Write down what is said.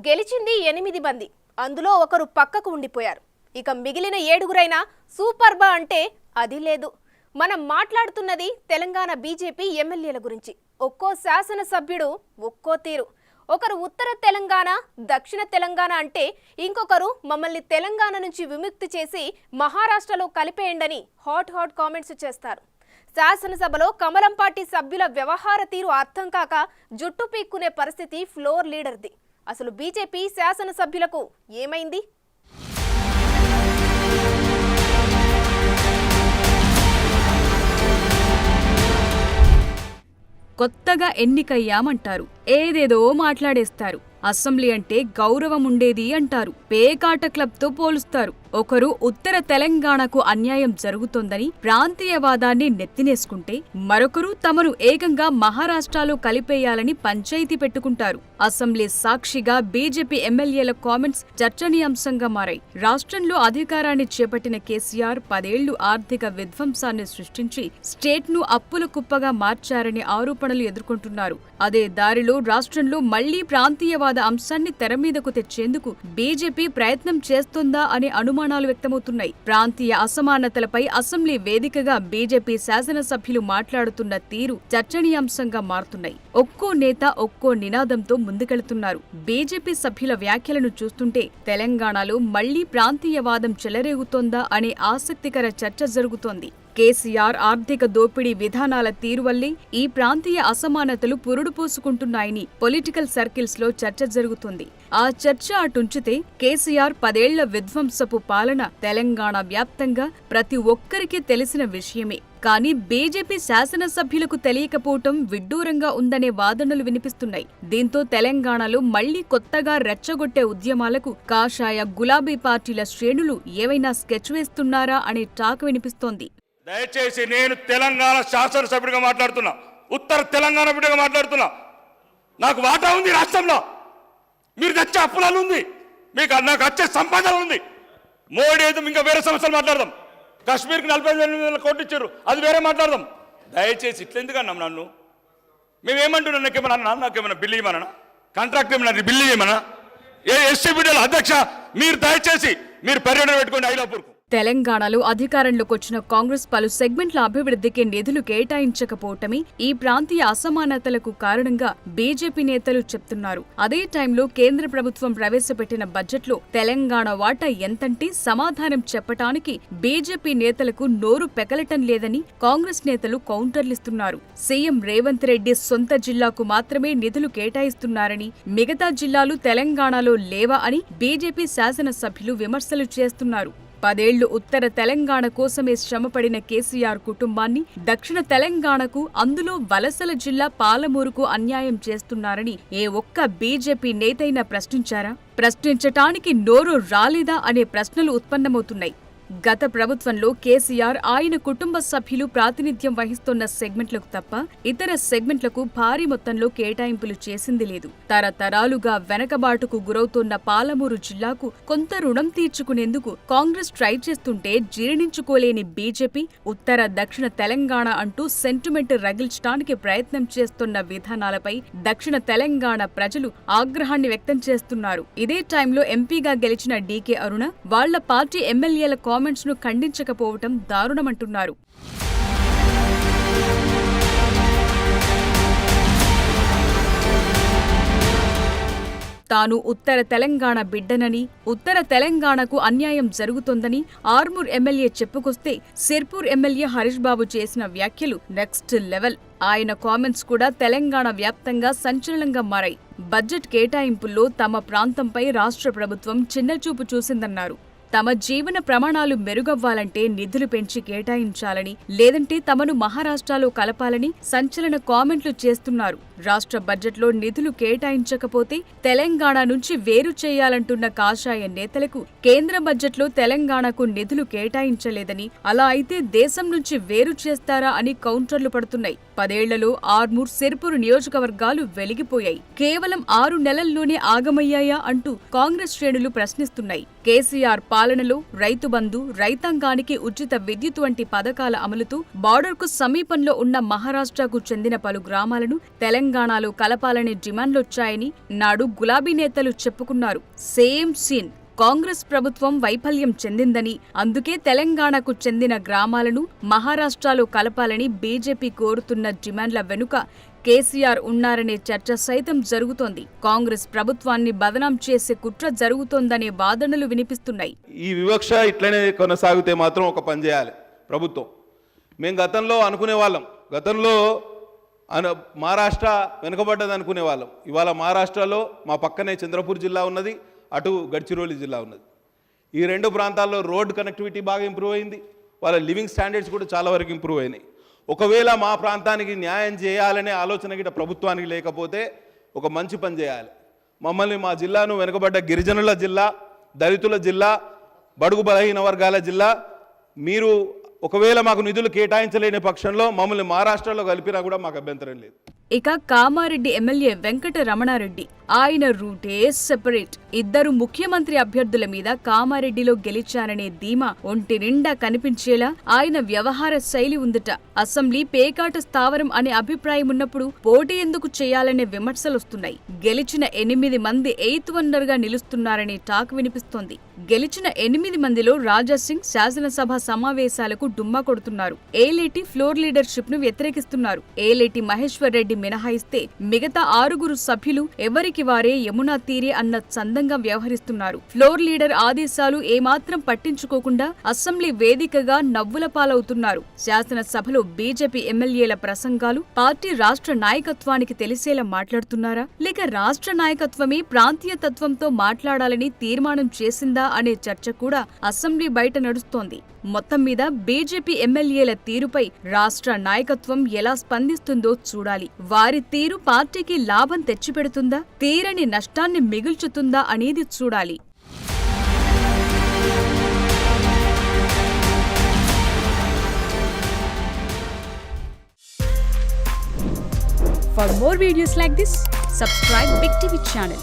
గెలిచింది 8 మంది. అందులో ఒకరు పక్కకు ఉండిపోయారు. ఇక మిగిలిన 7గురైనా సూపర్బా అంటే అది లేదు. మనం మాట్లాడుతున్నది తెలంగాణ బీజేపీ ఎమ్మెల్యేల గురించి. ఒక్కో శాసన సభ్యుడు ఒక్కో తీరు. ఒకరు ఉత్తర తెలంగాణ, దక్షిణ తెలంగాణ అంటే ఇంకొకరు మమ్మల్ని తెలంగాణ నుంచి విముక్తి చేసి మహారాష్ట్రలో కలిపేయండని హాట్ కామెంట్స్ చేస్తారు. శాసనసభలో కమలం పార్టీ సభ్యుల వ్యవహార తీరు అర్థం కాక జుట్టు పీక్కునే పరిస్థితి ఫ్లోర్ లీడర్ది. అసలు బీజేపీ శాసనసభ్యులకు ఏమైంది? కొత్తగా ఎన్నికయ్యామంటారు, ఏదేదో మాట్లాడేస్తారు. అసెంబ్లీ అంటే గౌరవం ఉండేది అంటారు. పేకాట క్లబ్తో పోలుస్తారు. ఒకరు ఉత్తర తెలంగాణకు అన్యాయం జరుగుతోందని ప్రాంతీయవాదాన్ని నెత్తినేసుకుంటే మరొకరు తమను ఏకంగా మహారాష్ట్రలో కలిపేయాలని పంచాయతీ పెట్టుకుంటారు. అసెంబ్లీ సాక్షిగా బీజేపీ ఎమ్మెల్యేల కామెంట్స్ చర్చనీయాంశంగా మారాయి. రాష్ట్రంలో అధికారాన్ని చేపట్టిన కేసీఆర్ 10 ఏళ్లు ఆర్థిక విధ్వంసాన్ని సృష్టించి స్టేట్ను అప్పుల కుప్పగా మార్చారని ఆరోపణలు ఎదుర్కొంటున్నారు. అదే దారిలో రాష్ట్రంలో మళ్లీ ప్రాంతీయవాద అంశాన్ని తెరమీదకు తెచ్చేందుకు బీజేపీ ప్రయత్నం చేస్తోందా అనే అనుమానాలు వ్యక్తమవుతున్నాయి. ప్రాంతీయ అసమానతలపై అసెంబ్లీ వేదికగా బీజేపీ శాసనసభ్యులు మాట్లాడుతున్న తీరు చర్చనీయాంశంగా మారుతున్నాయి. ఒక్కో నేత ఒక్కో నినాదంతో ముందుకెళ్తున్నారు. బీజేపీ సభ్యుల వ్యాఖ్యలను చూస్తుంటే తెలంగాణలో మళ్లీ ప్రాంతీయవాదం చెలరేగుతోందా అనే ఆసక్తికర చర్చ జరుగుతోంది. కేసీఆర్ ఆర్థిక దోపిడీ విధానాల తీరు వల్లే ఈ ప్రాంతీయ అసమానతలు పురుడు పోసుకుంటున్నాయని పొలిటికల్ సర్కిల్స్ లో చర్చ జరుగుతుంది. ఆ చర్చ అటుంచితే కేసీఆర్ 10 ఏళ్ల విధ్వంసపు పాలన తెలంగాణ వ్యాప్తంగా ప్రతి ఒక్కరికి తెలిసిన విషయమే. కానీ బీజేపీ శాసనసభ్యులకు తెలియకపోవటం విడ్డూరంగా ఉందనే వాదనలు వినిపిస్తున్నాయి. దీంతో తెలంగాణలో మళ్లీ కొత్తగా రెచ్చగొట్టే ఉద్యమాలకు కాషాయ గులాబీ పార్టీల శ్రేణులు ఏవైనా స్కెచ్ వేస్తున్నారా అనే టాక్ వినిపిస్తోంది. దయచేసి నేను తెలంగాణ శాసనసభ్యుడిగా మాట్లాడుతున్నా, ఉత్తర తెలంగాణ బిడ్డగా మాట్లాడుతున్నా. నాకు వాటా ఉంది రాష్ట్రంలో. మీరు తెచ్చే అప్పులాలు ఉంది, నాకు వచ్చే సంపాదన ఉంది. మోడీ ఏదో ఇంకా వేరే సమస్యలు మాట్లాడదాం. కాశ్మీర్కి 48,000 కోట్లు ఇచ్చారు, అది వేరే మాట్లాడదాం. దయచేసి ఇట్లెందుకు అన్నాం? నన్ను మేమేమంటున్నాం? నాకేమన్నా బిల్లు ఇవ్వమన్నా, కాంట్రాక్ట్ ఏమన్నా, బిల్లు ఇవ్వమన్నా? ఎస్సీ బిడ్డల అధ్యక్ష, మీరు దయచేసి మీరు పర్యటన పెట్టుకోండి ఐలాపూర్కు. తెలంగాణలో అధికారంలోకొచ్చిన కాంగ్రెస్ పలు సెగ్మెంట్ల అభివృద్ధికి నిధులు కేటాయించకపోవటమే ఈ ప్రాంతీయ అసమానతలకు కారణంగా బీజేపీ నేతలు చెప్తున్నారు. అదే టైంలో కేంద్ర ప్రభుత్వం ప్రవేశపెట్టిన బడ్జెట్లో తెలంగాణ వాటా ఎంతంటే సమాధానం చెప్పటానికి బీజేపీ నేతలకు నోరు పెకలటం లేదని కాంగ్రెస్ నేతలు కౌంటర్లిస్తున్నారు. సీఎం రేవంత్ రెడ్డి సొంత జిల్లాకు మాత్రమే నిధులు కేటాయిస్తున్నారని, మిగతా జిల్లాలు తెలంగాణలో లేవా అని బీజేపీ శాసనసభ్యులు విమర్శలు చేస్తున్నారు. 10 ఏళ్లు ఉత్తర తెలంగాణ కోసమే శ్రమపడిన కేసీఆర్ కుటుంబాన్ని దక్షిణ తెలంగాణకు, అందులో వలసల జిల్లా పాలమూరుకు అన్యాయం చేస్తున్నారని ఏ ఒక్క బీజేపీ నేతైనా ప్రశ్నించారా? ప్రశ్నించటానికి నోరు రాలేదా అనే ప్రశ్నలు ఉత్పన్నమవుతున్నాయి. గత ప్రభుత్వంలో కేసీఆర్, ఆయన కుటుంబ సభ్యులు ప్రాతినిధ్యం వహిస్తున్న సెగ్మెంట్లకు తప్ప ఇతర సెగ్మెంట్లకు భారీ మొత్తంలో కేటాయింపులు చేసింది లేదు. తరతరాలుగా వెనకబాటుకు గురవుతోన్న పాలమూరు జిల్లాకు కొంత రుణం తీర్చుకునేందుకు కాంగ్రెస్ ట్రై చేస్తుంటే జీర్ణించుకోలేని బీజేపీ ఉత్తర దక్షిణ తెలంగాణ అంటూ సెంటిమెంట్ రగిల్చడానికి ప్రయత్నం చేస్తున్న విధానాలపై దక్షిణ తెలంగాణ ప్రజలు ఆగ్రహాన్ని వ్యక్తం చేస్తున్నారు. ఇదే టైంలో ఎంపీగా గెలిచిన డీకే అరుణ వాళ్ల పార్టీ ఎమ్మెల్యేల కామెంట్స్ ను ఖండించకపోవటం దారుణమంటున్నారు. తాను ఉత్తర తెలంగాణ బిడ్డనని, ఉత్తర తెలంగాణకు అన్యాయం జరుగుతోందని ఆర్మూర్ ఎమ్మెల్యే చెప్పుకొస్తే సిర్పూర్ ఎమ్మెల్యే హరీష్ బాబు చేసిన వ్యాఖ్యలు నెక్స్ట్ లెవెల్. ఆయన కామెంట్స్ కూడా తెలంగాణ వ్యాప్తంగా సంచలనంగా మారాయి. బడ్జెట్ కేటాయింపుల్లో తమ ప్రాంతంపై రాష్ట్ర ప్రభుత్వం చిన్నచూపు చూసిందన్నారు. తమ జీవన ప్రమాణాలు మెరుగవ్వాలంటే నిధులు పెంచి కేటాయించాలని, లేదంటే తమను మహారాష్ట్రలో కలపాలని సంచలన కామెంట్లు చేస్తున్నారు. రాష్ట్ర బడ్జెట్లో నిధులు కేటాయించకపోతే తెలంగాణ నుంచి వేరు చేయాలంటున్న కాషాయ నేతలకు కేంద్ర బడ్జెట్లో తెలంగాణకు నిధులు కేటాయించలేదని, అలా అయితే దేశం నుంచి వేరు చేస్తారా అని కౌంటర్లు పడుతున్నాయి. 10 ఏళ్లలో ఆర్మూర్, సిర్పూర్ నియోజకవర్గాలు వెలిగిపోయాయి. కేవలం 6 నెలల్లోనే ఆగమయ్యాయా అంటూ కాంగ్రెస్ శ్రేణులు ప్రశ్నిస్తున్నాయి. కేసీఆర్ పాలనలో రైతు బంధు, రైతాంగానికి ఉచిత విద్యుత్ వంటి పథకాల అమలుతో బార్డర్కు సమీపంలో ఉన్న మహారాష్ట్రకు చెందిన పలు గ్రామాలను తెలంగాణ తెలంగాణలో కలపాలనే డిమాండ్లొచ్చాయని నాడు గులాబీ నేతలు చెప్పుకున్నారు. Same scene. కాంగ్రెస్ ప్రభుత్వం వైఫల్యం చెందిందని, అందుకే తెలంగాణకు చెందిన గ్రామాలను మహారాష్ట్రలో కలపాలని బీజేపీ కోరుతున్న డిమాండ్ల వెనుక కేసీఆర్ ఉన్నారనే చర్చ సైతం జరుగుతోంది. కాంగ్రెస్ ప్రభుత్వాన్ని బదనాం చేసే కుట్ర జరుగుతోందనే వాదనలు వినిపిస్తున్నాయి. ఈ వివక్ష ఇట్లనే కొనసాగితే మాత్రం ఒక పని చేయాలి ప్రభుత్వం. మేము గతంలో అనుకునే వాళ్ళం, గతంలో మహారాష్ట్ర వెనుకబడ్డది అనుకునే వాళ్ళం. ఇవాళ మహారాష్ట్రలో మా పక్కనే చంద్రపూర్ జిల్లా ఉన్నది, అటు గడ్చిరోలి జిల్లా ఉన్నది. ఈ రెండు ప్రాంతాల్లో రోడ్ కనెక్టివిటీ బాగా ఇంప్రూవ్ అయింది, వాళ్ళ లివింగ్ స్టాండర్డ్స్ కూడా చాలా వరకు ఇంప్రూవ్ అయినాయి. ఒకవేళ మా ప్రాంతానికి న్యాయం చేయాలనే ఆలోచన గిట్ట ప్రభుత్వానికి లేకపోతే ఒక మంచి పని చేయాలి. మమ్మల్ని, మా జిల్లాను వెనుకబడ్డ గిరిజనుల జిల్లా, దళితుల జిల్లా, బడుగు బలహీన వర్గాల జిల్లా, మీరు ఒకవేళ మాకు నిధులు కేటాయించలేని పక్షంలో మమ్మల్ని మహారాష్ట్రలో కలిపినా కూడా మాకు అభ్యంతరం లేదు. ఇక కామారెడ్డి ఎమ్మెల్యే వెంకట రమణారెడ్డి, ఆయన రూటే సెపరేట్. ఇద్దరు ముఖ్యమంత్రి అభ్యర్థుల మీద కామారెడ్డిలో గెలిచారనే ధీమా ఒంటి నిండా కనిపించేలా ఆయన వ్యవహార శైలి ఉందట. అసెంబ్లీ పేకాట స్థావరం అనే అభిప్రాయం ఉన్నప్పుడు పోటీ ఎందుకు చేయాలనే విమర్శలొస్తున్నాయి. గెలిచిన 8 మంది 8th వండర్ గా నిలుస్తున్నారనే టాక్ వినిపిస్తోంది. గెలిచిన 8 మందిలో రాజాసింగ్ శాసనసభ సమావేశాలకు డుమ్మా కొడుతున్నారు. ఏలేటి ఫ్లోర్ లీడర్షిప్ ను వ్యతిరేకిస్తున్నారు. ఏలేటి మహేశ్వర్ రెడ్డి మినహాయిస్తే మిగతా 6 సభ్యులు ఎవరికి వారే యమునా తీరే అన్న చందంగా వ్యవహరిస్తున్నారు. ఫ్లోర్ లీడర్ ఆదేశాలు ఏమాత్రం పట్టించుకోకుండా అసెంబ్లీ వేదికగా నవ్వుల పాలవుతున్నారు. శాసనసభలో బీజేపీ ఎమ్మెల్యేల ప్రసంగాలు పార్టీ రాష్ట్ర నాయకత్వానికి తెలిసేలా మాట్లాడుతున్నారా, లేక రాష్ట్ర నాయకత్వమే ప్రాంతీయ తత్వంతో మాట్లాడాలని తీర్మానం చేసిందా అనే చర్చ కూడా అసెంబ్లీ బయట నడుస్తోంది. మొత్తం మీద బీజేపీ ఎమ్మెల్యేల తీరుపై రాష్ట్ర నాయకత్వం ఎలా స్పందిస్తుందో చూడాలి. వారి తీరు పార్టీకి లాభం తెచ్చిపెడుతుందా, తీరని నష్టాన్ని మిగుల్చుతుందా అనేది చూడాలి. For more videos like this, subscribe Big TV channel.